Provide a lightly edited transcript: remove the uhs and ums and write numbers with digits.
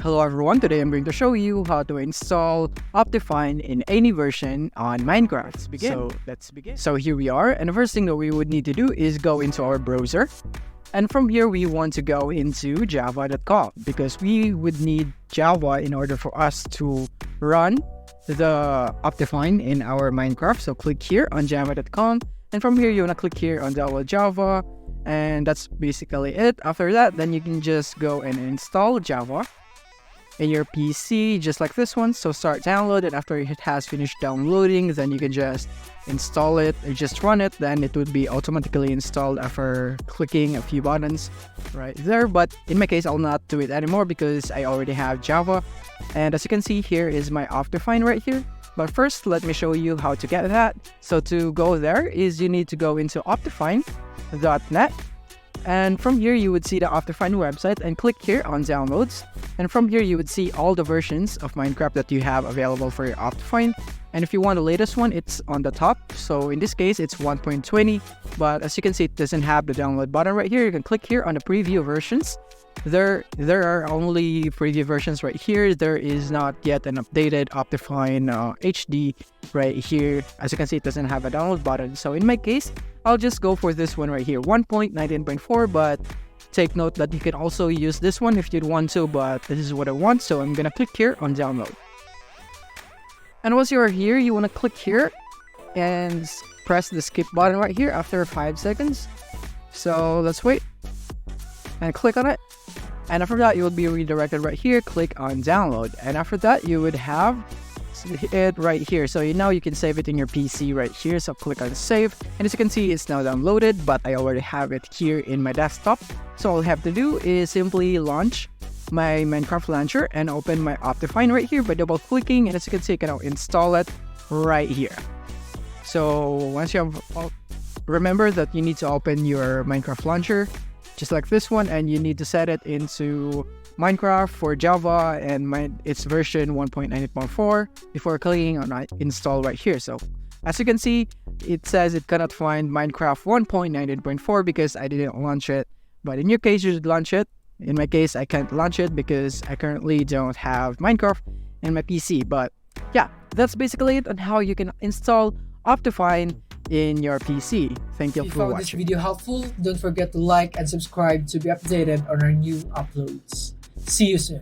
Hello everyone, today I'm going to show you how to install Optifine in any version on Minecraft. Let's begin. So here we are, and the first thing that we would need to do is go into our browser. And from here we want to go into java.com because we would need Java in order for us to run the Optifine in our Minecraft. So click here on java.com, and from here you want to click here on download Java, and that's basically it. After that, then you can just go and install Java in your PC just like this one. So start download it. After it has finished downloading, then you can just install it or just run it. Then it would be automatically installed after clicking a few buttons right there. But in my case, I'll not do it anymore because I already have Java. And as you can see, here is my Optifine right here. But first, let me show you how to get that. So to go there is you need to go into optifine.net. And from here, you would see the Optifine website and click here on downloads. And from here, you would see all the versions of Minecraft that you have available for your Optifine. And if you want the latest one, it's on the top. So in this case, it's 1.20. But as you can see, it doesn't have the download button right here. You can click here on the preview versions. There are only preview versions right here. There is not yet an updated Optifine HD right here. As you can see, it doesn't have a download button. So in my case, I'll just go for this one right here, 1.19.4, but take note that you can also use this one if you'd want to, but this is what I want, so I'm gonna click here on download. And once you're here, you wanna click here and press the skip button right here after 5 seconds. So let's wait and click on it. And after that, you will be redirected right here, click on download. And after that, you would have it right here. So now you can save it in your PC right here. So click on save. And as you can see, it's now downloaded, but I already have it here in my desktop. So all I have to do is simply launch my Minecraft launcher and open my Optifine right here by double clicking. And as you can see, you can now install it right here. So once you have, remember that you need to open your Minecraft launcher just like this one, and you need to set it into Minecraft for Java and its version 1.98.4 before clicking on install right here. So as you can see, it says it cannot find Minecraft 1.98.4 because I didn't launch it. But in your case, you should launch it. In my case, I can't launch it because I currently don't have Minecraft in my PC. But yeah, that's basically it on how you can install Optifine in your PC. Thank you for watching. If you found this video helpful, don't forget to like and subscribe to be updated on our new uploads. See you soon.